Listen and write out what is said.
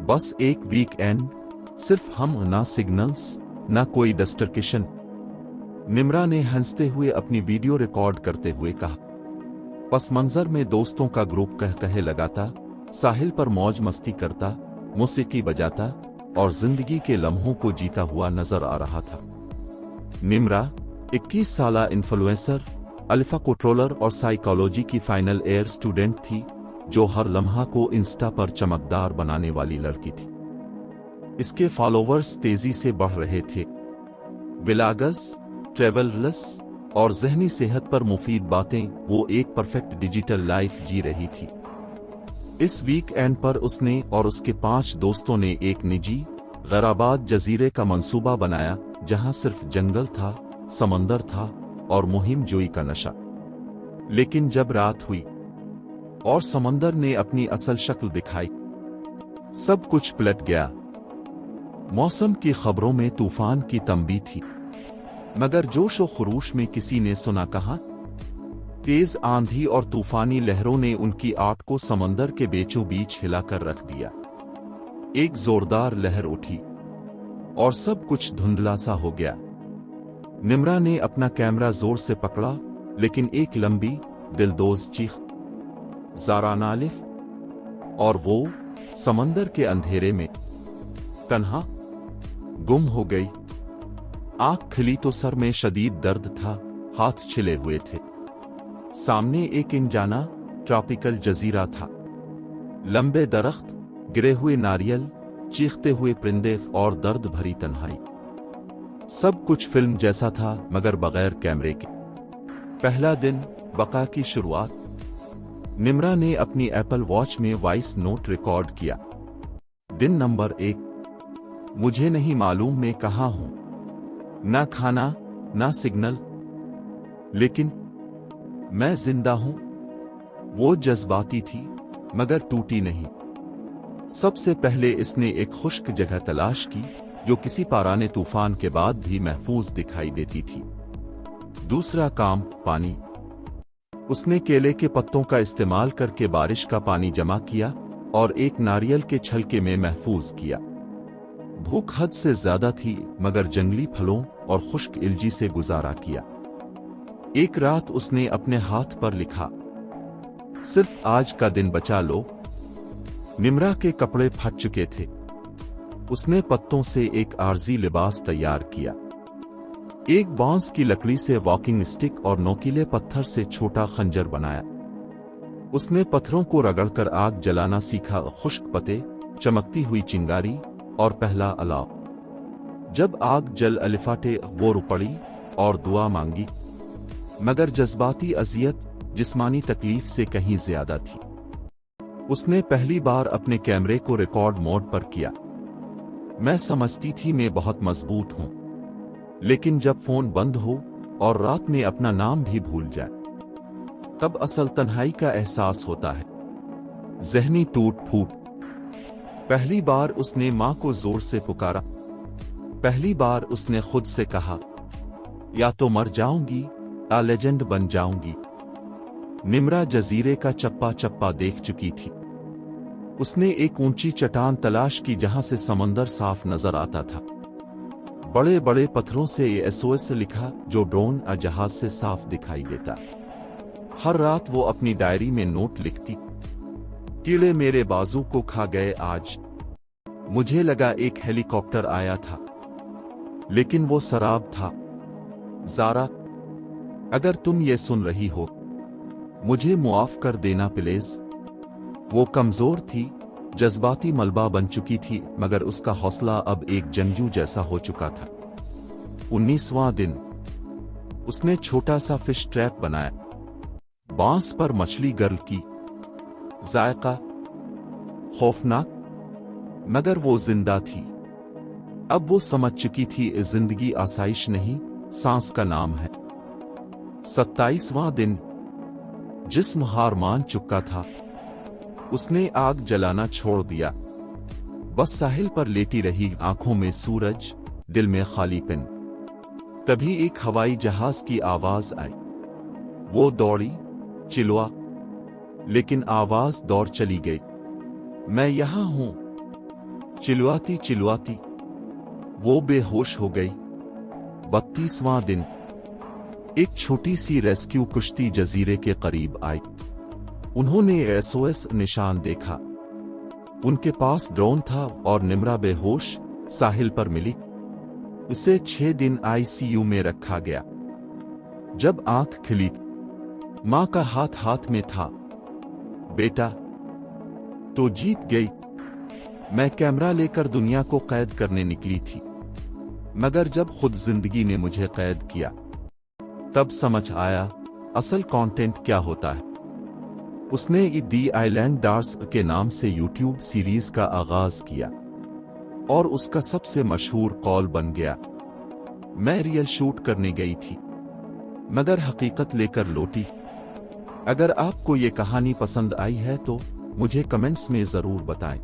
बस एक वीकेंड, सिर्फ हम, ना सिग्नल्स, ना कोई डिस्ट्रैक्शन। निम्रा ने हंसते हुए अपनी वीडियो रिकॉर्ड करते हुए कहा। पस मंजर में दोस्तों का ग्रुप कहे लगाता, साहिल पर मौज मस्ती करता, मौसीकी बजाता और जिंदगी के लम्हों को जीता हुआ नजर आ रहा था। निम्रा 21 साला इन्फ्लुएंसर, अल्फा कंट्रोलर और साइकोलॉजी की फाइनल ईयर स्टूडेंट थी, जो हर लम्हा को इंस्टा पर चमकदार बनाने वाली लड़की थी। इसके फॉलोवर्स तेजी से बढ़ रहे थे। ब्लॉगर्स, ट्रैवलर्स और ज़हनी सेहत पर मुफीद बातें, वो एक परफेक्ट डिजिटल लाइफ जी रही थी। इस वीकेंड पर उसने और उसके 5 दोस्तों ने एक निजी गैराबाद जजीरे का मंसूबा बनाया, जहां सिर्फ जंगल था, समंदर था और मुहिम जोई का नशा। लेकिन जब रात हुई और समंदर ने अपनी असल शक्ल दिखाई, सब कुछ पलट गया। मौसम की खबरों में तूफान की तंबी थी, मगर जोश और खरूश में किसी ने सुना कहा। तेज आंधी और तूफानी लहरों ने उनकी आग को समंदर के बीचों बीच हिलाकर रख दिया। एक जोरदार लहर उठी और सब कुछ धुंधला सा हो गया। निम्रा ने अपना कैमरा जोर से पकड़ा, लेकिन एक लंबी दिलदोज चीख, ज़ारा नालिफ, और वो समंदर के अंधेरे में तन्हा गुम हो गई। आंख खुली तो सर में शदीद दर्द था, हाथ छिले हुए थे। सामने एक अनजाना ट्रॉपिकल जजीरा था। लंबे दरख्त, गिरे हुए नारियल, चीखते हुए परिंदे और दर्द भरी तन्हाई। सब कुछ फिल्म जैसा था, मगर बगैर कैमरे के। पहला दिन, बका की शुरुआत। निम्रा ने अपनी एप्पल वॉच में वॉइस नोट रिकॉर्ड किया। दिन नंबर 1, मुझे नहीं मालूम मैं कहाँ हूं, ना खाना, ना सिग्नल, लेकिन मैं जिंदा हूं। वो जज्बाती थी, मगर टूटी नहीं। सबसे पहले इसने एक खुश्क जगह तलाश की, जो किसी पाराने तूफान के बाद भी महफूज दिखाई देती थी। दूसरा काम, पानी। उसने केले के पत्तों का इस्तेमाल करके बारिश का पानी जमा किया और एक नारियल के छलके में महफूज किया। भूख हद से ज्यादा थी, मगर जंगली फलों और खुश्क इल्जी से गुजारा किया। एक रात उसने अपने हाथ पर लिखा, सिर्फ आज का दिन बचा लो। निम्रा के कपड़े फट चुके थे। उसने पत्तों से एक आरजी लिबास तैयार किया। एक बांस की लकड़ी से वॉकिंग स्टिक और नोकीले पत्थर से छोटा खंजर बनाया। उसने पत्थरों को रगड़कर आग जलाना सीखा, खुश्क पत्ते, चमकती हुई चिंगारी और पहला अलाव। जब आग जल अलिफाटे, वो रो पड़ी और दुआ मांगी, मगर जज्बाती अजियत जिस्मानी तकलीफ से कहीं ज्यादा थी। उसने पहली बार अपने कैमरे को रिकॉर्ड मोड पर किया। मैं समझती थी मैं बहुत मजबूत हूं, लेकिन जब फोन बंद हो और रात में अपना नाम भी भूल जाए, तब असल तन्हाई का एहसास होता है। ज़हनी टूट फूट। पहली बार उसने मां को जोर से पुकारा। पहली बार उसने खुद से कहा, या तो मर जाऊंगी या लेजेंड बन जाऊंगी। निम्रा जजीरे का चप्पा चप्पा देख चुकी थी। उसने एक ऊंची चट्टान तलाश की जहां से समंदर साफ नजर आता था। बड़े बड़े पत्थरों से ये एसओएस लिखा, जो ड्रोन या जहाज से साफ दिखाई देता। हर रात वो अपनी डायरी में नोट लिखती, कीड़े मेरे बाजू को खा गए आज। मुझे लगा एक हेलीकॉप्टर आया था, लेकिन वो शराब था। ज़ारा, अगर तुम ये सुन रही हो, मुझे मुआफ कर देना प्लीज। वो कमजोर थी, जज्बाती मलबा बन चुकी थी, मगर उसका हौसला अब एक जंगजू जैसा हो चुका था। 19वां दिन, उसने छोटा सा फिश ट्रैप बनाया। बांस पर मछली गर्ल की। जायका खौफनाक, मगर वो जिंदा थी। अब वो समझ चुकी थी, जिंदगी आसाइश नहीं, सांस का नाम है। 27वां दिन, जिस्म हार मान चुका था। उसने आग जलाना छोड़ दिया, बस साहिल पर लेटी रही, आंखों में सूरज, दिल में खालीपन। तभी एक हवाई जहाज की आवाज आई। वो दौड़ी, चिल्ला, लेकिन आवाज दौड़ चली गई। मैं यहां हूं, चिल्लाती चिल्लाती वो बेहोश हो गई। 32वां दिन एक छोटी सी रेस्क्यू कुश्ती जजीरे के करीब आई। उन्होंने एसओएस निशान देखा। उनके पास ड्रोन था और निम्रा बेहोश साहिल पर मिली। उसे 6 दिन आईसीयू में रखा गया। जब आंख खुली, मां का हाथ हाथ में था। बेटा तो जीत गई। मैं कैमरा लेकर दुनिया को कैद करने निकली थी, मगर जब खुद जिंदगी ने मुझे कैद किया तब समझ आया असल कंटेंट क्या होता है। उसने दी आइलैंड डार्स के नाम से यूट्यूब सीरीज का आगाज किया और उसका सबसे मशहूर कॉल बन गया। मैं रियल शूट करने गई थी, मगर हकीकत लेकर लौटी। अगर आपको ये कहानी पसंद आई है तो मुझे कमेंट्स में जरूर बताएं।